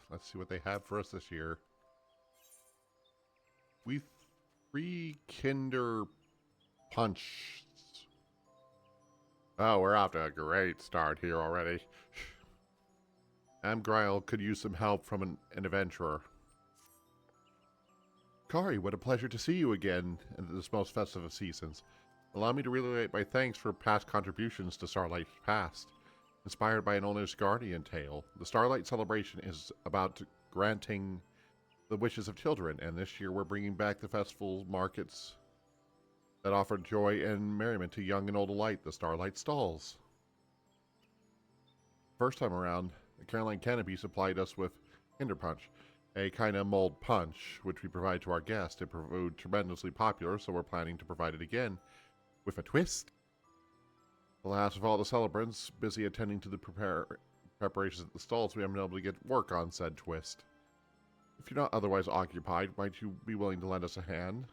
Let's see what they have for us this year. We 3 Kinder Punch. Oh, we're off to a great start here already. Amgrile could use some help from an adventurer. Kari, what a pleasure to see you again in this most festive of seasons. Allow me to reiterate my thanks for past contributions to Starlight Past. Inspired by an old Asgardian tale, the Starlight Celebration is about granting the wishes of children, and this year we're bringing back the festival markets that offer joy and merriment to young and old alike, the Starlight Stalls. First time around, the Caroline Canopy supplied us with Kinder Punch, a kind of mulled punch, which we provide to our guests. It proved tremendously popular, so we're planning to provide it again, with a twist. The last of all the celebrants, busy attending to the preparations at the stalls, we haven't been able to get work on said twist. If you're not otherwise occupied, might you be willing to lend us a hand?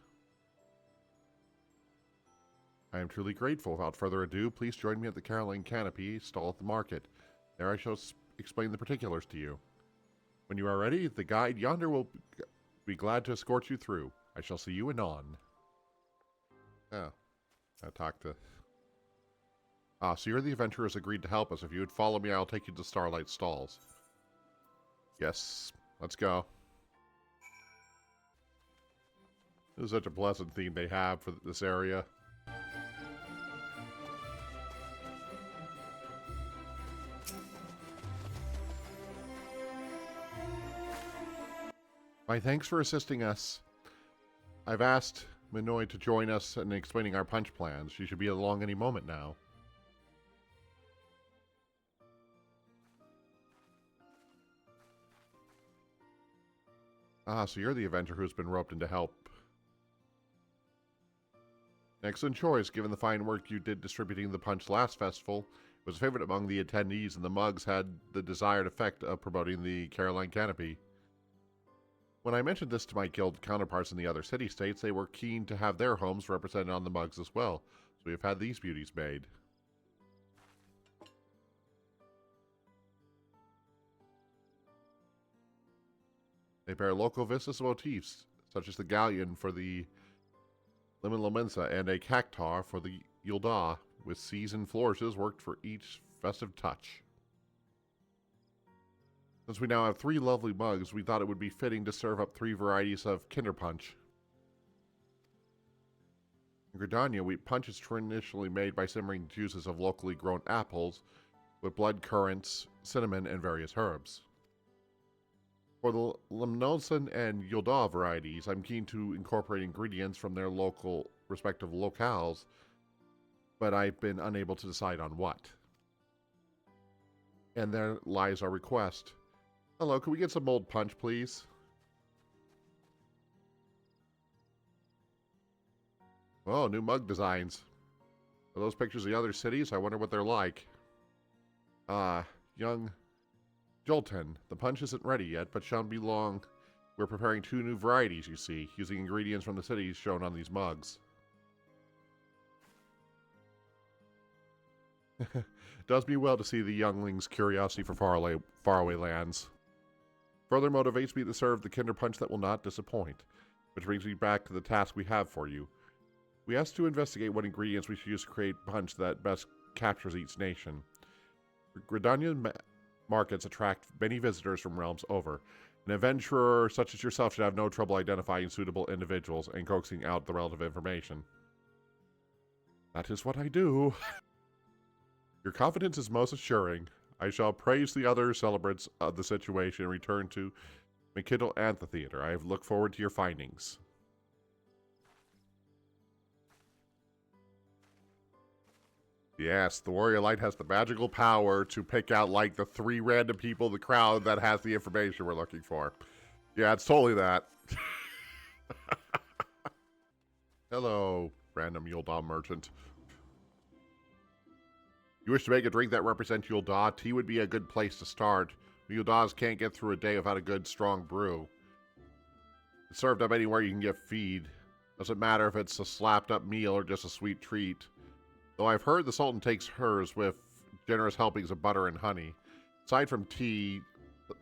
I am truly grateful. Without further ado, please join me at the Caroline Canopy stall at the market. There I shall explain the particulars to you. When you are ready, the guide yonder will be glad to escort you through. I shall see you anon. Oh, I talked to... so you're the adventurers agreed to help us. If you would follow me, I'll take you to Starlight Stalls. Yes, let's go. This is such a pleasant theme they have for this area. My thanks for assisting us. I've asked Minoy to join us in explaining our punch plans. She should be along any moment now. So you're the adventurer who's been roped in to help. Excellent choice, given the fine work you did distributing the punch last festival. It was a favorite among the attendees, and the mugs had the desired effect of promoting the Caroline Canopy. When I mentioned this to my guild counterparts in the other city-states, they were keen to have their homes represented on the mugs as well, so we have had these beauties made. They bear local vistas motifs, such as the galleon for the Limalomensa and a cactar for the Yulda, with seasoned flourishes worked for each festive touch. Since we now have 3 lovely mugs, we thought it would be fitting to serve up 3 varieties of Kinder Punch. In Gridania, punch is traditionally made by simmering juices of locally grown apples with blood currants, cinnamon, and various herbs. For the Limnosan and Yulda varieties, I'm keen to incorporate ingredients from their respective locales, but I've been unable to decide on what. And there lies our request. Hello, can we get some mulled punch, please? Oh, new mug designs. Are those pictures of the other cities? I wonder what they're like. Young Jolten. The punch isn't ready yet, but shan't be long. We're preparing 2 new varieties, you see, using ingredients from the cities shown on these mugs. It does me well to see the youngling's curiosity for faraway lands. Further motivates me to serve the Kinder Punch that will not disappoint, which brings me back to the task we have for you. We asked to investigate what ingredients we should use to create punch that best captures each nation. Gridania markets attract many visitors from realms over. An adventurer such as yourself should have no trouble identifying suitable individuals and coaxing out the relative information. That is what I do. Your confidence is most assuring. I shall praise the other celebrants of the situation and return to McKiddle Amphitheater. I have looked forward to your findings. Yes, the Warrior Light has the magical power to pick out, like, the 3 random people in the crowd that has the information we're looking for. Yeah, it's totally that. Hello, random Yulda merchant. You wish to make a drink that represents Yulda? Tea would be a good place to start. Yuldas can't get through a day without a good, strong brew. It's served up anywhere you can get feed. Doesn't matter if it's a slapped-up meal or just a sweet treat. Though I've heard the Sultan takes hers with generous helpings of butter and honey. Aside from tea,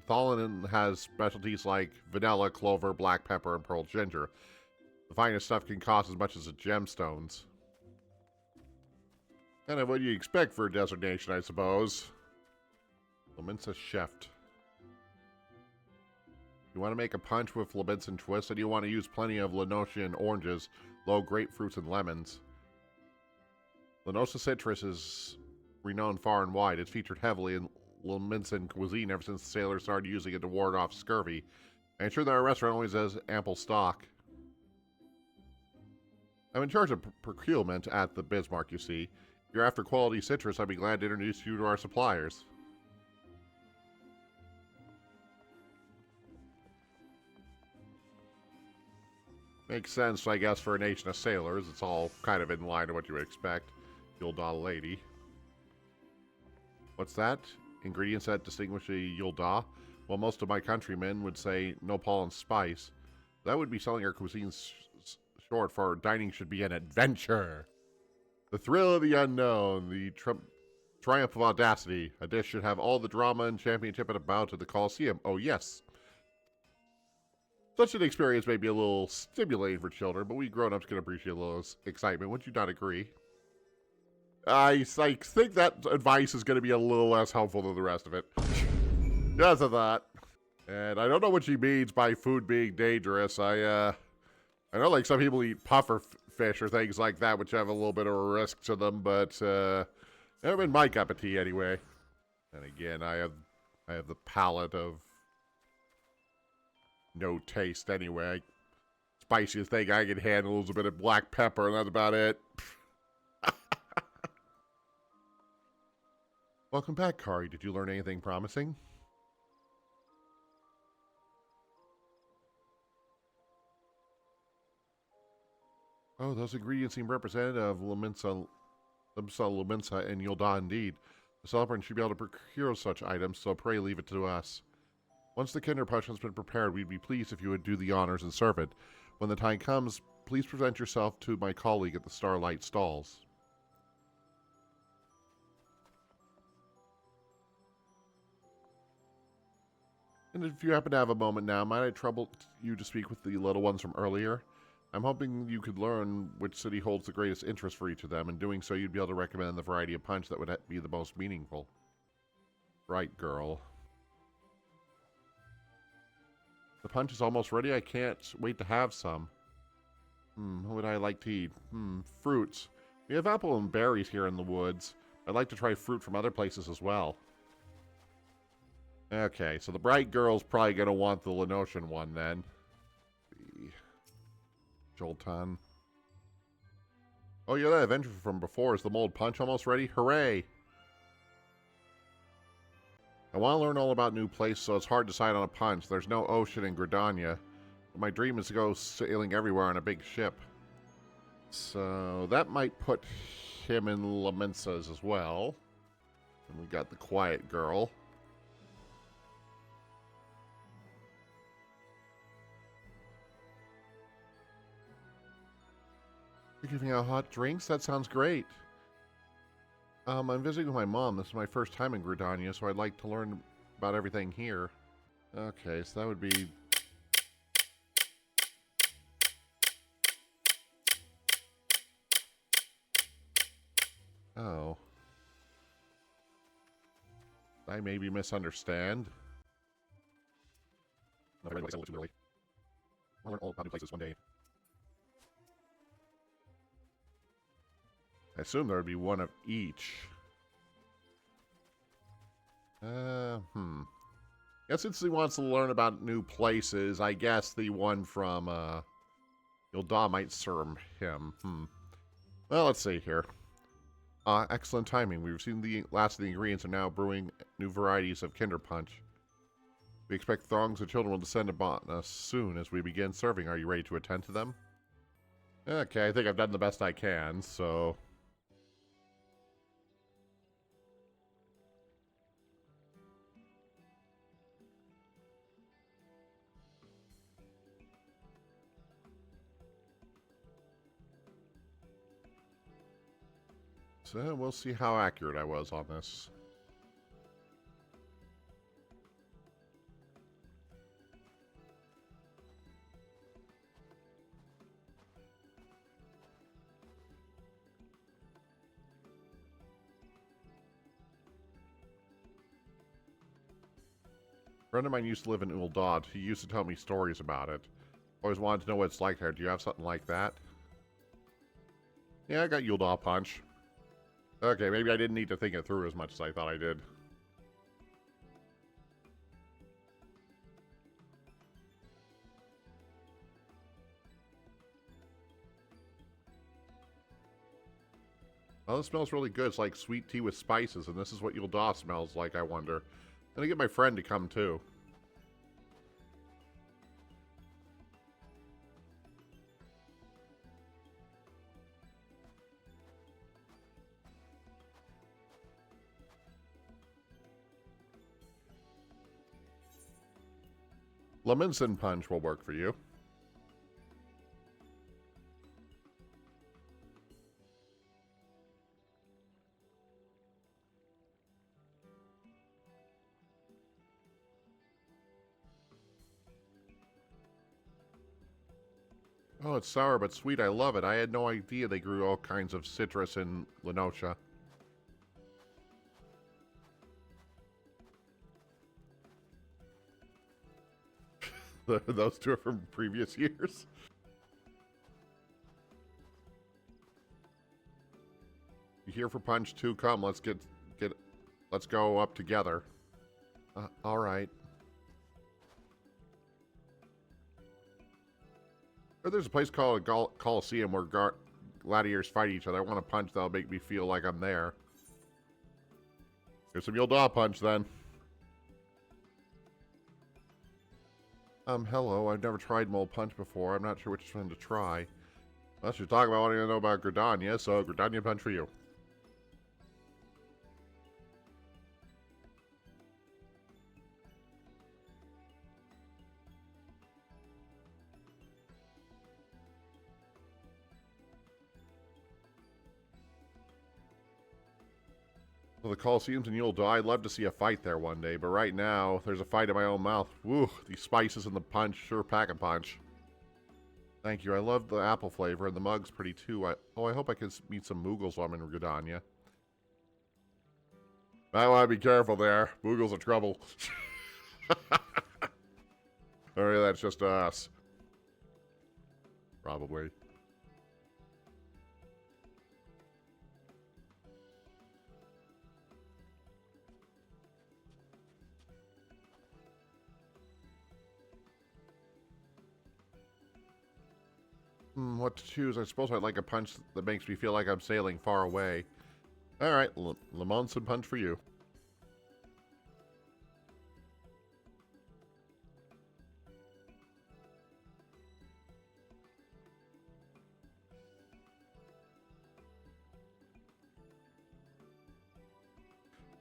Tholin has specialties like vanilla, clover, black pepper, and pearl ginger. The finest stuff can cost as much as the gemstones. Kind of what you expect for a desert nation, I suppose. Laminsa Cheft. You want to make a punch with Laminsan twist, and you want to use plenty of Lenosian oranges, low grapefruits, and lemons. Lenosa citrus is renowned far and wide. It's featured heavily in Laminsan cuisine ever since the sailors started using it to ward off scurvy. I'm sure that our restaurant always has ample stock. I'm in charge of procurement at the Bismarck, you see. If you're after quality citrus, I'd be glad to introduce you to our suppliers. Makes sense, I guess, for a nation of sailors. It's all kind of in line to what you would expect. Yulda lady. What's that? Ingredients that distinguish a Yulda? Well, most of my countrymen would say nopal and spice. That would be selling our cuisine short, for dining should be an adventure. The thrill of the unknown, the triumph of audacity. A dish should have all the drama and championship at a bout at the Colosseum. Oh, yes. Such an experience may be a little stimulating for children, but we grown-ups can appreciate a little excitement. Would you not agree? I think that advice is going to be a little less helpful than the rest of it. Just a thought. And I don't know what she means by food being dangerous. I know like some people eat puffer fish or things like that, which have a little bit of a risk to them, but never been my cup of tea anyway. And again, I have the palate of no taste anyway. Spiciest thing I can handle is a bit of black pepper, and that's about it. Welcome back, Kari. Did you learn anything promising? Oh, those ingredients seem representative of Laminsa, and Yulda indeed. The celebrant should be able to procure such items, so pray leave it to us. Once the Kinder Punch has been prepared, we'd be pleased if you would do the honors and serve it. When the time comes, please present yourself to my colleague at the Starlight Stalls. And if you happen to have a moment now, might I trouble you to speak with the little ones from earlier? I'm hoping you could learn which city holds the greatest interest for each of them. In doing so, you'd be able to recommend the variety of punch that would be the most meaningful. Right, girl. The punch is almost ready. I can't wait to have some. What would I like to eat? Fruits. We have apple and berries here in the woods. I'd like to try fruit from other places as well. Okay, so the bright girl's probably going to want the Lenosian one then. The Jolton. Oh yeah, that adventure from before. Is the mold punch almost ready? Hooray! I want to learn all about new places, so it's hard to decide on a punch. There's no ocean in Gridania. But my dream is to go sailing everywhere on a big ship. So that might put him in Laminsa's as well. And we got the quiet girl. You're giving out hot drinks? That sounds great. I'm visiting with my mom. This is my first time in Gridania, so I'd like to learn about everything here. Okay, so that would be... Oh. I maybe misunderstand. No, I read too early. I'll learn all about new places one day. I assume there would be one of each. Guess since he wants to learn about new places, I guess the one from, Yulda might serve him. Well, let's see here. Excellent timing. We've seen the last of the ingredients and now brewing new varieties of Kinder Punch. We expect throngs of children will descend upon us soon as we begin serving. Are you ready to attend to them? Okay, I think I've done the best I can, so... So we'll see how accurate I was on this. friend of mine used to live in Uldad. He used to tell me stories about it. Always wanted to know what it's like there. Do you have something like that? Yeah, I got Uldad Punch. Okay, maybe I didn't need to think it through as much as I thought I did. Oh, this smells really good. It's like sweet tea with spices, and this is what Uldad smells like, I wonder. I'm gonna get my friend to come, too. Lemonson Punch will work for you. Oh, it's sour but sweet. I love it. I had no idea they grew all kinds of citrus in Lenosha. Those two are from previous years. You here for Punch 2? Come, let's let's go up together. All right. There's a place called a Coliseum where gladiators fight each other. I want a punch that'll make me feel like I'm there. Here's some Uldad Punch, then. Hello. I've never tried Mole Punch before. I'm not sure which one to try. Unless you're talking about wanting to know about Gridania, so Gridania Punch for you. Well, the Coliseums and you'll die. I'd love to see a fight there one day, but right now, there's a fight in my own mouth. Woo, these spices in the punch sure pack a punch. Thank you. I love the apple flavor, and the mug's pretty too. I hope I can meet some Moogles while I'm in Gridania. I want to be careful there. Moogles are trouble. Or that's just us. Probably. What to choose? I suppose I'd like a punch that makes me feel like I'm sailing far away. Alright, Lemonson Punch for you.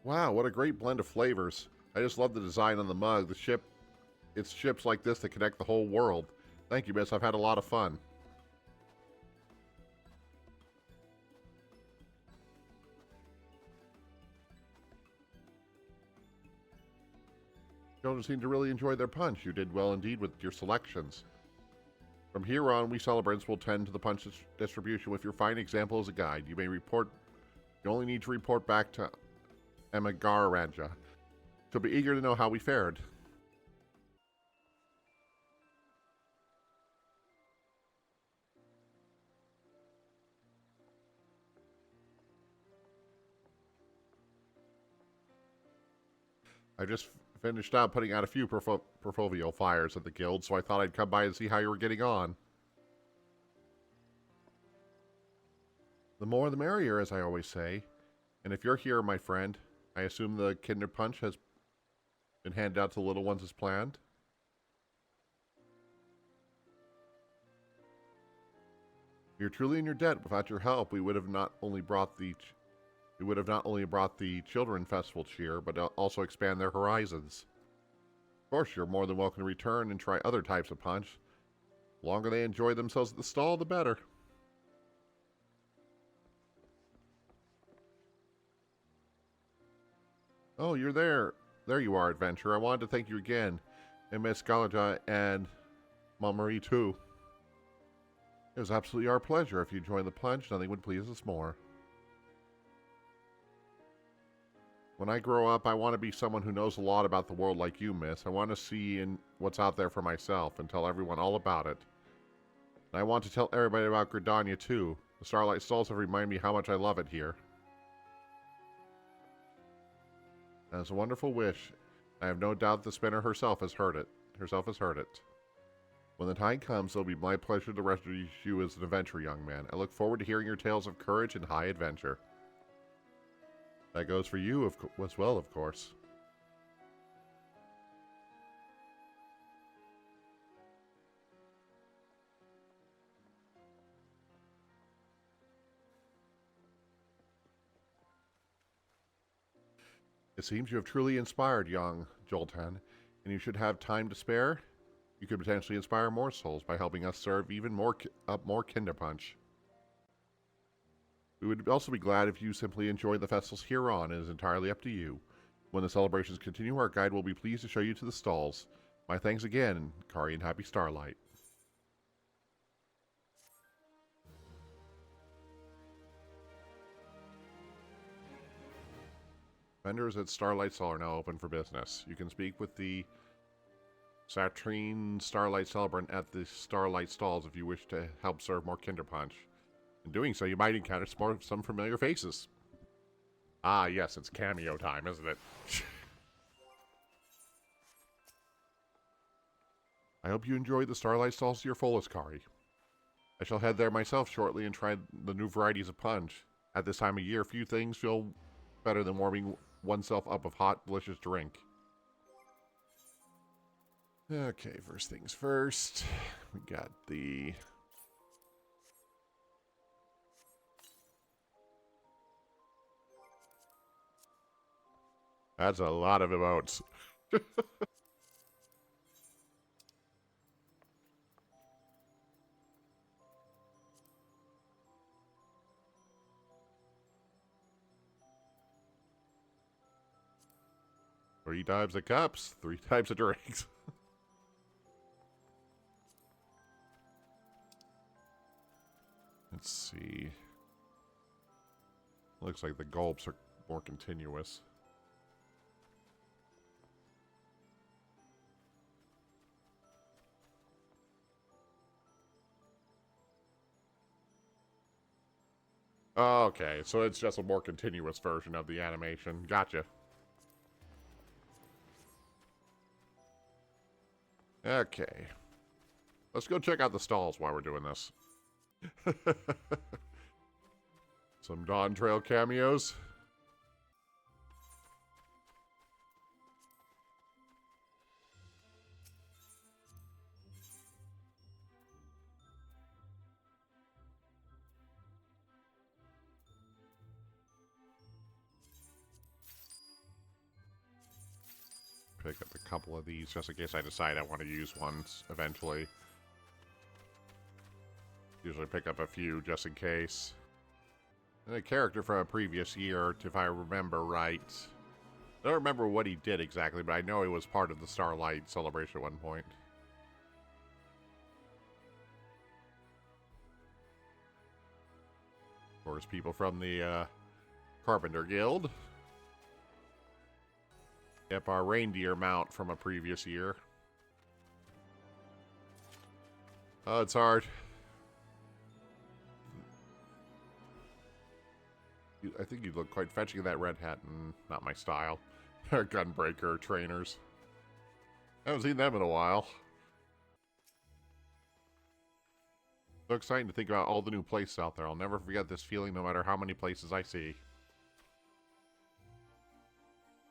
Wow, what a great blend of flavors. I just love the design on the mug. It's ships like this that connect the whole world. Thank you, miss. I've had a lot of fun. Children seem to really enjoy their punch. You did well indeed with your selections. From here on, we celebrants will tend to the punch distribution with your fine example as a guide. You only need to report back to Emagaranja. She'll be eager to know how we fared. I just finished out putting out a few proverbial fires at the guild, so I thought I'd come by and see how you were getting on. The more the merrier, as I always say. And if you're here, my friend, I assume the Kinder Punch has been handed out to the little ones as planned? You're truly in your debt. Without your help, we would have not only brought the children festival cheer, but also expand their horizons. Of course, you're more than welcome to return and try other types of punch. The longer they enjoy themselves at the stall, the better. Oh, you're there. There you are, adventurer. I wanted to thank you again, and Miss Galaja and Marie too. It was absolutely our pleasure. If you join the plunge, nothing would please us more. When I grow up, I want to be someone who knows a lot about the world like you, miss. I want to see what's out there for myself and tell everyone all about it. And I want to tell everybody about Gridania, too. The Starlight Stalls have reminded me how much I love it here. That's a wonderful wish. I have no doubt the spinner herself has heard it. When the time comes, it'll be my pleasure to rescue you as an adventurer, young man. I look forward to hearing your tales of courage and high adventure. That goes for you as well, of course. It seems you have truly inspired young Joltan, and you should have time to spare. You could potentially inspire more souls by helping us serve even more Kinderpunch. We would also be glad if you simply enjoy the festivals here on. It is entirely up to you. When the celebrations continue, our guide will be pleased to show you to the stalls. My thanks again, Kari, and happy Starlight. Vendors at Starlight Stall are now open for business. You can speak with the Satrine Starlight Celebrant at the Starlight Stalls if you wish to help serve more Kinderpunch. In doing so, you might encounter some familiar faces. Ah, yes, it's cameo time, isn't it? I hope you enjoy the Starlight Stalls to your fullest, Kari. I shall head there myself shortly and try the new varieties of punch. At this time of year, few things feel better than warming oneself up with hot, delicious drink. Okay, first things first. We got the... That's a lot of emotes. Three types of cups, 3 types of drinks. Let's see. Looks like the gulps are more continuous. Okay, so it's just a more continuous version of the animation. Gotcha. Okay. Let's go check out the stalls while we're doing this. Some Dawn Trail cameos. Pick up a couple of these just in case I decide I want to use ones eventually. Usually pick up a few just in case. And a character from a previous year, if I remember right. I don't remember what he did exactly, but I know he was part of the Starlight Celebration at one point. Of course, people from the Carpenter Guild. Yep, our reindeer mount from a previous year. Oh, it's hard. I think you look quite fetching in that red hat, and not my style. Gunbreaker trainers. I haven't seen them in a while. So exciting to think about all the new places out there. I'll never forget this feeling no matter how many places I see.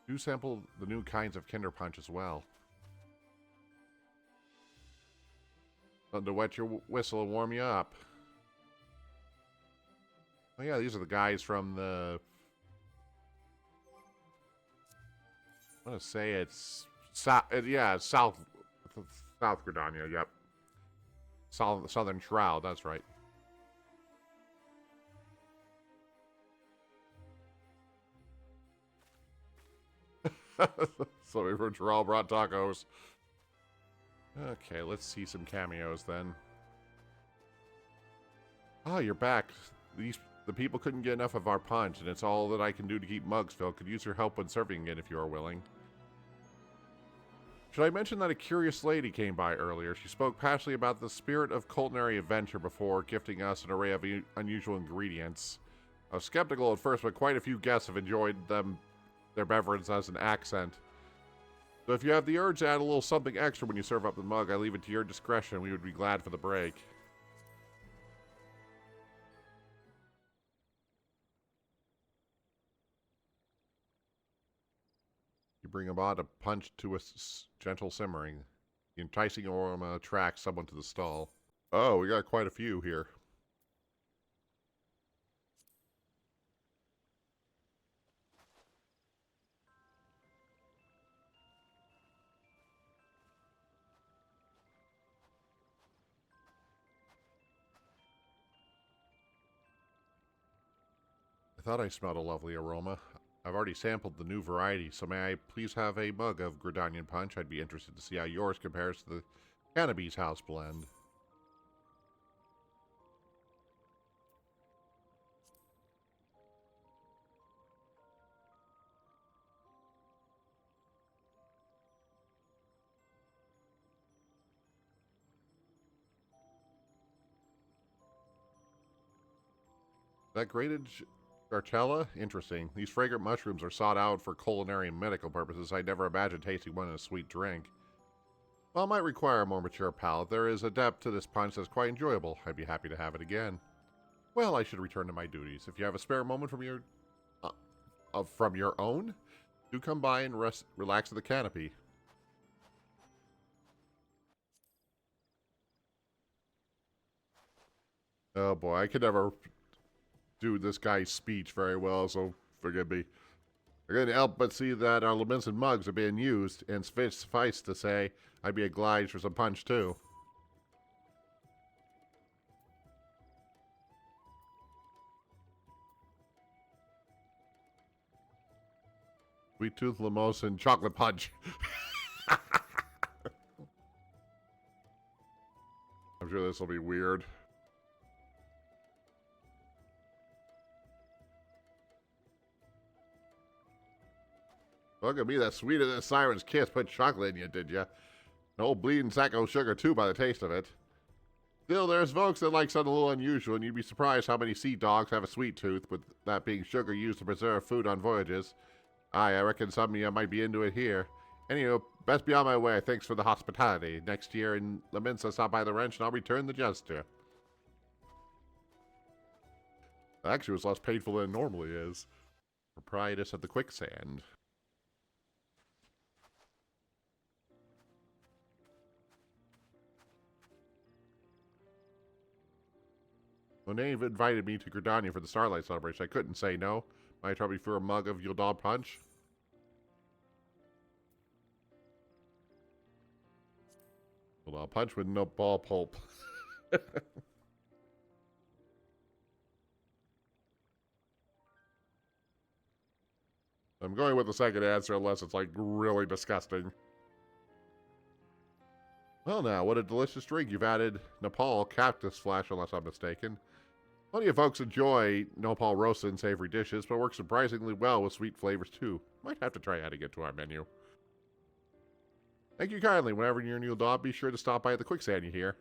Do sample the new kinds of Kinderpunch as well. Something to wet your whistle and warm you up. Oh yeah, these are the guys from the... I want to say it's... South Gridania, yep. Southern Shroud, that's right. Somebody from Terrell brought tacos. Okay, let's see some cameos then. Oh, you're back. The The people couldn't get enough of our punch, and it's all that I can do to keep Mugsville. Could use your help when serving it if you are willing. Should I mention that a curious lady came by earlier? She spoke passionately about the spirit of culinary adventure before gifting us an array of unusual ingredients. I was skeptical at first, but quite a few guests have enjoyed their beverage as an accent. So if you have the urge to add a little something extra when you serve up the mug, I leave it to your discretion. We would be glad for the break. You bring about a punch to a gentle simmering. The enticing aroma attracts someone to the stall. Oh, we got quite a few here. I thought I smelled a lovely aroma. I've already sampled the new variety, so may I please have a mug of Gridanian Punch? I'd be interested to see how yours compares to the Cannabis House blend. That grated Gartella? Interesting. These fragrant mushrooms are sought out for culinary and medical purposes. I never imagined tasting one in a sweet drink. While it might require a more mature palate, there is a depth to this punch that's quite enjoyable. I'd be happy to have it again. Well, I should return to my duties. If you have a spare moment from your own, do come by and relax in the canopy. Oh boy, I could never do this guy's speech very well, so forgive me. I couldn't help but see that our laments and mugs are being used, and suffice to say, I'd be obliged for some punch too. Sweet Tooth Limos and Chocolate Punch. I'm sure this will be weird. Look at me, that sweet as a siren's kiss. Put chocolate in you, did ya? An old bleeding sack of sugar, too, by the taste of it. Still, there's folks that like something a little unusual, and you'd be surprised how many sea dogs have a sweet tooth, with that being sugar used to preserve food on voyages. Aye, I reckon some of you might be into it here. Anyway, best be on my way. Thanks for the hospitality. Next year in Laminsa, stop by the wrench, and I'll return the gesture. Actually, it was less painful than it normally is. Proprietress of the quicksand. When they invited me to Gridania for the Starlight Celebration, I couldn't say no. Might trouble you for a mug of Yildal Punch? Yildal Punch with no ball pulp. I'm going with the second answer unless it's like really disgusting. Well now, what a delicious drink. You've added Nepal cactus flesh, unless I'm mistaken. Plenty of folks enjoy Nopal roasted and savory dishes, but works surprisingly well with sweet flavors too. Might have to try adding it to our menu. Thank you kindly. Whenever you're in Yildal, be sure to stop by the quicksand you hear.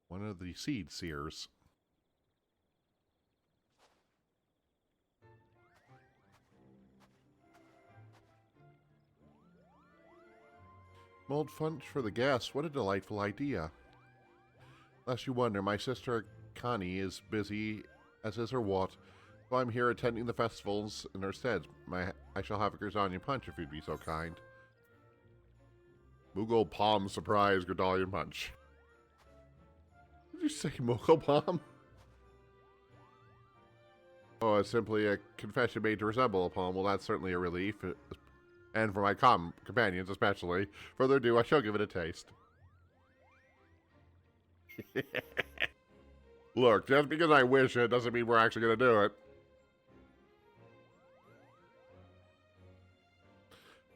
One of the seed seers. Mold punch for the guests. What a delightful idea. Lest you wonder, my sister Connie is busy, as is her wont, so I'm here attending the festivals in her stead. I shall have a Gridanian Punch if you'd be so kind. Mughal Palm Surprise Gridanian Punch. Did you say Mughal Palm? Oh, it's simply a confession made to resemble a palm. Well, that's certainly a relief. And for my companions especially. Further ado, I shall give it a taste. Look, just because I wish it doesn't mean we're actually going to do it.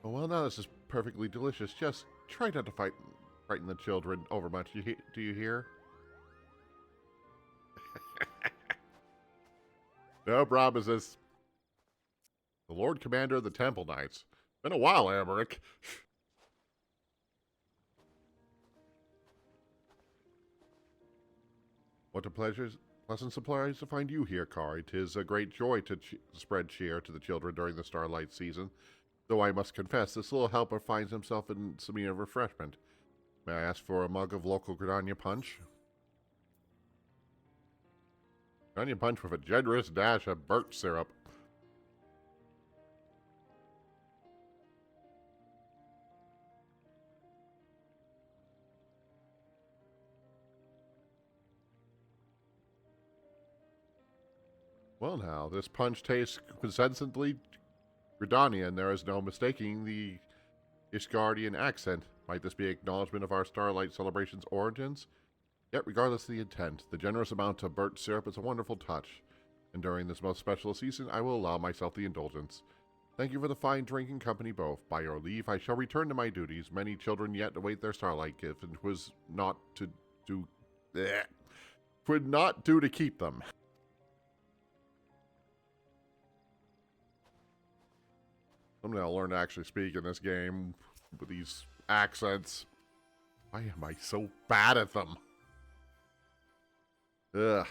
Oh, well, now this is perfectly delicious. Just try not to fight frighten the children over much. Do you hear? No promises. The Lord Commander of the Temple Knights. Been a while, Amaric. What a pleasant surprise to find you here, Kari. 'Tis a great joy to spread cheer to the children during the Starlight season. Though I must confess, this little helper finds himself in some need of refreshment. May I ask for a mug of local Gridania punch? Gridania punch with a generous dash of birch syrup. Well now, this punch tastes consistently Gridania, and there is no mistaking the Ishgardian accent. Might this be acknowledgement of our Starlight Celebration's origins? Yet, regardless of the intent, the generous amount of birch syrup is a wonderful touch, and during this most special season, I will allow myself the indulgence. Thank you for the fine drinking company both. By your leave, I shall return to my duties. Many children yet await their Starlight gift, and 'twas not to do... Twould not do to keep them. Someday I'll learn to actually speak in this game with these accents. Why am I so bad at them? Ugh.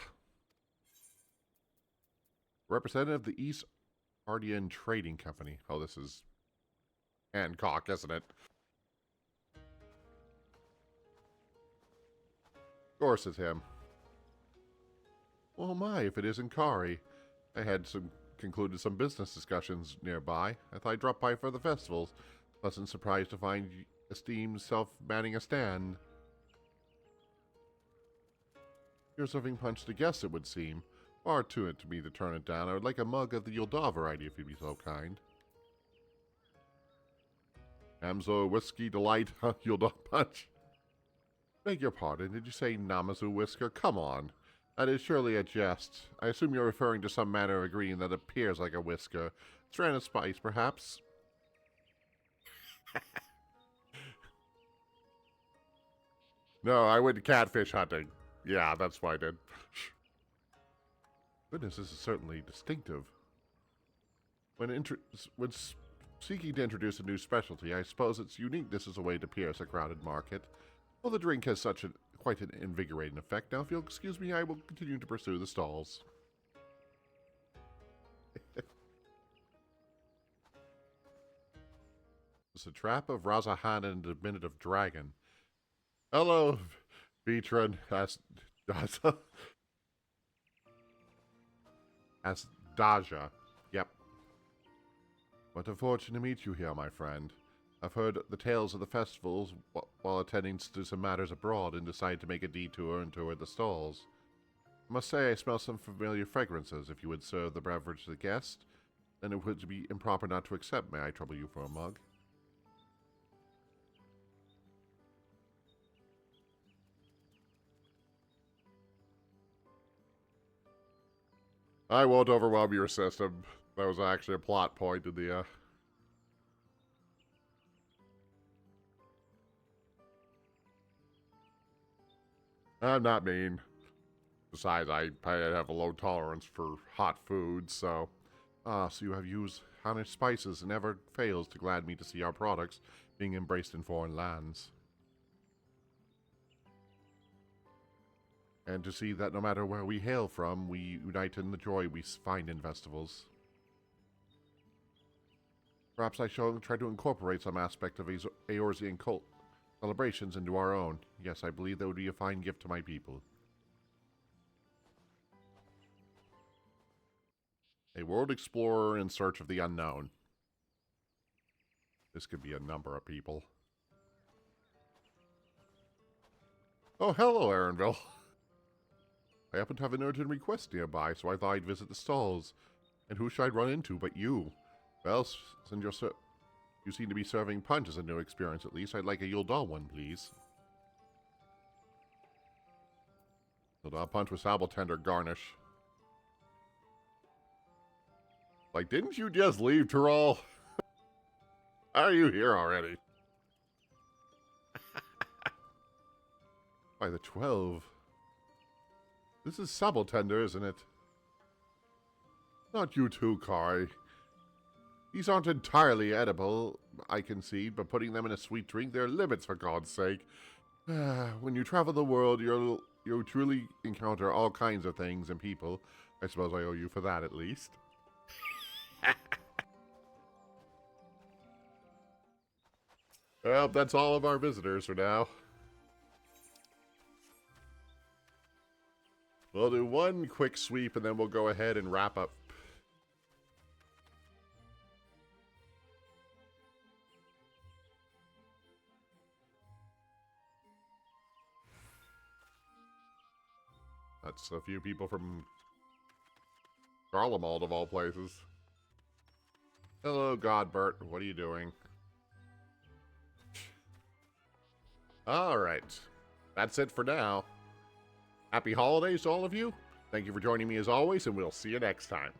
Representative of the East Ardian Trading Company. Oh, this is Hancock, isn't it? Of course it's him. Oh my, if it isn't Kari. I had concluded some business discussions nearby. I thought I'd drop by for the festivals. Pleasant surprised to find esteemed self manning a stand. You're serving punch to guests, it would seem. Far too it to me to turn it down. I would like a mug of the Yuldar variety, if you'd be so kind. Amso Whiskey Delight Yuldar Punch. Beg your pardon, did you say Namazu Whisker? Come on. That is surely a jest. I assume you're referring to some manner of ingredient that appears like a whisker. Strand of spice, perhaps? No, I went catfish hunting. Yeah, that's what I did. Goodness, this is certainly distinctive. When seeking to introduce a new specialty, I suppose its uniqueness is a way to pierce a crowded market. Well, the drink has quite an invigorating effect. Now, if you'll excuse me, I will continue to pursue the stalls. It's a trap of Razahan and a diminutive dragon. Hello, Vitran. As Daja. Yep. What a fortune to meet you here, my friend. I've heard the tales of the festivals while attending to some matters abroad and decided to make a detour and tour the stalls. I must say I smell some familiar fragrances. If you would serve the beverage to the guest, then it would be improper not to accept. May I trouble you for a mug? I won't overwhelm your system. That was actually a plot point in the, I'm not mean. Besides, I have a low tolerance for hot foods, so... so you have used honest spices and never fails to glad me to see our products being embraced in foreign lands. And to see that no matter where we hail from, we unite in the joy we find in festivals. Perhaps I shall try to incorporate some aspect of Eorzean cult celebrations into our own. Yes, I believe that would be a fine gift to my people. A world explorer in search of the unknown. This could be a number of people. Oh, hello, Aaronville. I happen to have an urgent request nearby, so I thought I'd visit the stalls. And who should I run into but you? Well, since you seem to be serving punch as a new experience, at least, I'd like a Yuldar one, please. Yuldar punch with sable tender garnish. Like, didn't you just leave, Tyrell? How are you here already? By the 12. This is supple tender, isn't it? Not you too, Kai. These aren't entirely edible, I concede, but putting them in a sweet drink, there are limits, for God's sake. When you travel the world, you'll truly encounter all kinds of things and people. I suppose I owe you for that, at least. Well, that's all of our visitors for now. We'll do one quick sweep, and then we'll go ahead and wrap up. That's a few people from Garlemald, of all places. Hello, Godbert. What are you doing? Alright. That's it for now. Happy holidays to all of you. Thank you for joining me as always, and we'll see you next time.